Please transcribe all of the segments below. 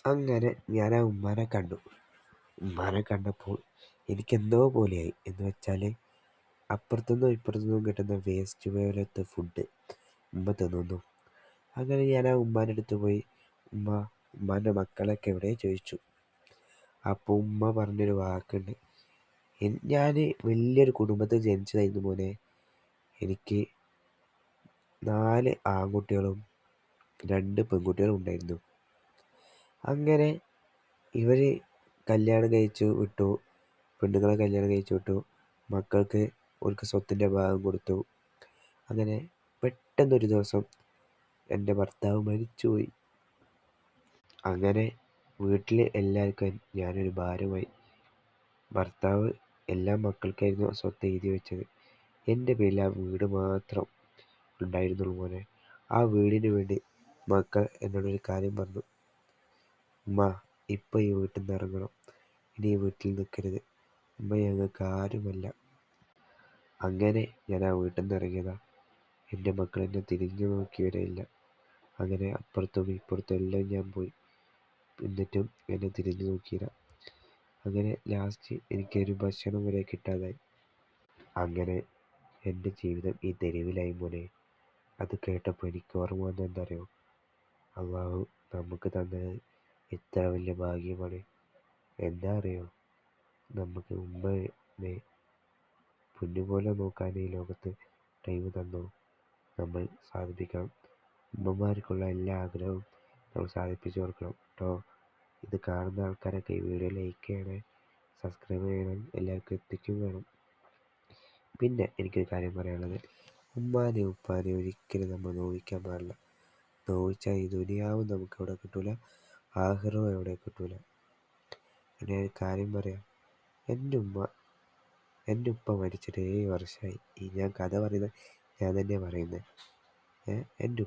അങ്ങനെ ഞാൻ ആ ഉമ്മാനെ കണ്ടു. ഉമ്മാനെ കണ്ടപ്പോൾ എനിക്കെന്തോ പോലെയായി. എന്ന് വെച്ചാൽ അപ്പുറത്തുനിന്നും ഇപ്പുറത്തുനിന്നും കിട്ടുന്ന വേസ്റ്റ് പോലത്തെ ഫുഡ് ഉമ്മ തിന്നുന്നു. അങ്ങനെ ഞാൻ ആ ഉമ്മാൻ്റെ അടുത്ത് പോയി, ഉമ്മ, ഉമ്മാൻ്റെ മക്കളൊക്കെ എവിടെ ചോദിച്ചു. അപ്പോൾ ഉമ്മ പറഞ്ഞൊരു വാക്കുണ്ട്, ഞാൻ വലിയൊരു കുടുംബത്തിൽ ജനിച്ചതായിരുന്നു മോനെ. എനിക്ക് 4 ആൺകുട്ടികളും 2 പെൺകുട്ടികളും ഉണ്ടായിരുന്നു. അങ്ങനെ ഇവർ കല്യാണം കഴിച്ചു വിട്ടു, പെണ്ണുങ്ങളെ കല്യാണം കഴിച്ചു വിട്ടു, മക്കൾക്ക് അവർക്ക് സ്വത്തിൻ്റെ ഭാഗം കൊടുത്തു. അങ്ങനെ പെട്ടെന്നൊരു ദിവസം എൻ്റെ ഭർത്താവ് മരിച്ചുപോയി. അങ്ങനെ വീട്ടിൽ എല്ലാവർക്കും ഞാനൊരു ഭാരമായി. ഭർത്താവ് എല്ലാ മക്കൾക്കായിരുന്നു സ്വത്ത് എഴുതി വെച്ചത്. എൻ്റെ പേരിൽ ആ വീട് മാത്രം ഉണ്ടായിരുന്നുള്ളൂ മോനെ. ആ വീടിന് വേണ്ടി മക്കൾ എന്നോടൊരു കാര്യം പറഞ്ഞു, ഉമ്മ, ഇപ്പം ഈ വീട്ടിൽ നിന്ന് ഇറങ്ങണം, ഇനി ഈ വീട്ടിൽ നിൽക്കരുത്, ഉമ്മ ഞങ്ങൾക്ക് ആരുമല്ല. അങ്ങനെ ഞാൻ ആ വീട്ടിൽ നിന്ന് ഇറങ്ങിയതാ. എൻ്റെ മക്കൾ എന്നെ തിരിഞ്ഞു നോക്കിയവരെയില്ല. അങ്ങനെ അപ്പുറത്തും ഇപ്പുറത്തും എല്ലാം ഞാൻ പോയി, എന്നിട്ടും എന്നെ തിരിഞ്ഞു നോക്കിയില്ല. അങ്ങനെ ലാസ്റ്റ് എനിക്കൊരു ഭക്ഷണം വരെ കിട്ടാതായി. അങ്ങനെ എൻ്റെ ജീവിതം ഈ തെരുവിലായി മോനെ. അത് കേട്ടപ്പോൾ എനിക്ക് ഓർമ്മ വന്നത് എന്താ അറിയോ? അള്ളാഹു നമുക്ക് തന്നത് എത്ര വലിയ ഭാഗ്യമാണ്. എന്താ അറിയോ, നമുക്ക് ഉമ്മനെ പൊന്നുപോലെ നോക്കാൻ ഈ ലോകത്ത് ടൈം തന്നു. നമ്മൾ സാധിപ്പിക്കണം. ഉമ്മമാർക്കുള്ള എല്ലാ ആഗ്രഹവും നമ്മൾ സാധിപ്പിച്ചു കൊടുക്കണം കേട്ടോ. ഇത് കാണുന്ന ആൾക്കാരൊക്കെ ഈ വീഡിയോ ലൈക്ക് ചെയ്യണേ, സബ്സ്ക്രൈബ് ചെയ്യണം, എല്ലാവർക്കും എത്തിക്കും വേണം. പിന്നെ എനിക്കൊരു കാര്യം പറയാനുള്ളത്, ഉമ്മാനെയും ഉപ്പാനെയും ഒരിക്കലും നമ്മൾ നോവിക്കാൻ പാടില്ല. നോവിച്ചാൽ ഈ ദുനിയാവും നമുക്ക് എവിടെ കിട്ടൂല, ആഖിറവും എവിടെ കിട്ടൂല. ഞാൻ ഒരു കാര്യം പറയാം, എൻ്റെ ഉപ്പ മരിച്ചിട്ട് 7 വർഷമായി. ഞാൻ കഥ പറയുന്നത് ഞാൻ തന്നെയാണ് പറയുന്നത്. എൻ്റെ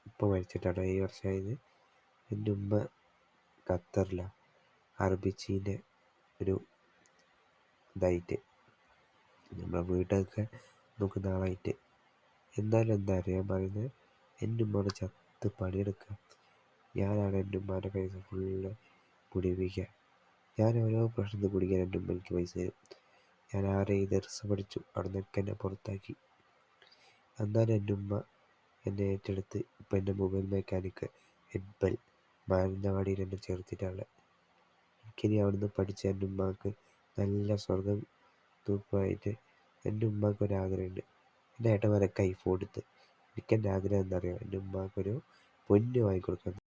ഉപ്പ മരിച്ചിട്ടാണ് 7 വർഷമായത്. എൻ്റെ ഉമ്മ ഖത്തറിലാണ്, അറബിച്ചീൻ്റെ ഒരു ഇതായിട്ട്, നമ്മളെ വീടൊക്കെ നോക്കുന്ന ആളായിട്ട്. എന്തായാലും എന്താ അറിയാൻ പറയുന്നത്, എൻ്റെ ഉമ്മയുടെ ചത്ത് പണിയെടുക്കുക. ഞാനാണ് എൻ്റെ ഉമ്മാൻ്റെ പൈസ ഫുള്ള് കുടിപ്പിക്കുക. ഞാൻ ഓരോ പ്രശ്നത്തിൽ കുടിക്കാൻ എൻ്റെ ഉമ്മ എനിക്ക് പൈസ തരും. ഞാൻ ദർസ് പഠിച്ചു, അവിടെ നിന്നൊക്കെ എന്നെ പുറത്താക്കി. എന്നാലും എൻ്റെ ഉമ്മ എന്നെ ഏറ്റെടുത്ത് ഇപ്പം എൻ്റെ മൊബൈൽ മെക്കാനിക്ക് ഹെഡ്ബൽ മാനന്തവാടിയിൽ എന്നെ ചേർത്തിട്ടാണ്. എനിക്കിനി അവിടുന്ന് പഠിച്ച എൻ്റെ ഉമ്മാക്ക് നല്ല സ്വർഗം തൂക്കമായിട്ട്. എൻ്റെ ഉമ്മാക്ക് ഒരാഗ്രഹമുണ്ട്, എൻ്റെ ഏട്ടന്മാരൊക്കെ ഐഫോൺ എടുത്ത്. എനിക്ക് എൻ്റെ ആഗ്രഹം എന്താ അറിയുമോ, എൻ്റെ ഉമ്മാക്കൊരു പൊന്ന് വാങ്ങിക്കൊടുക്കണം.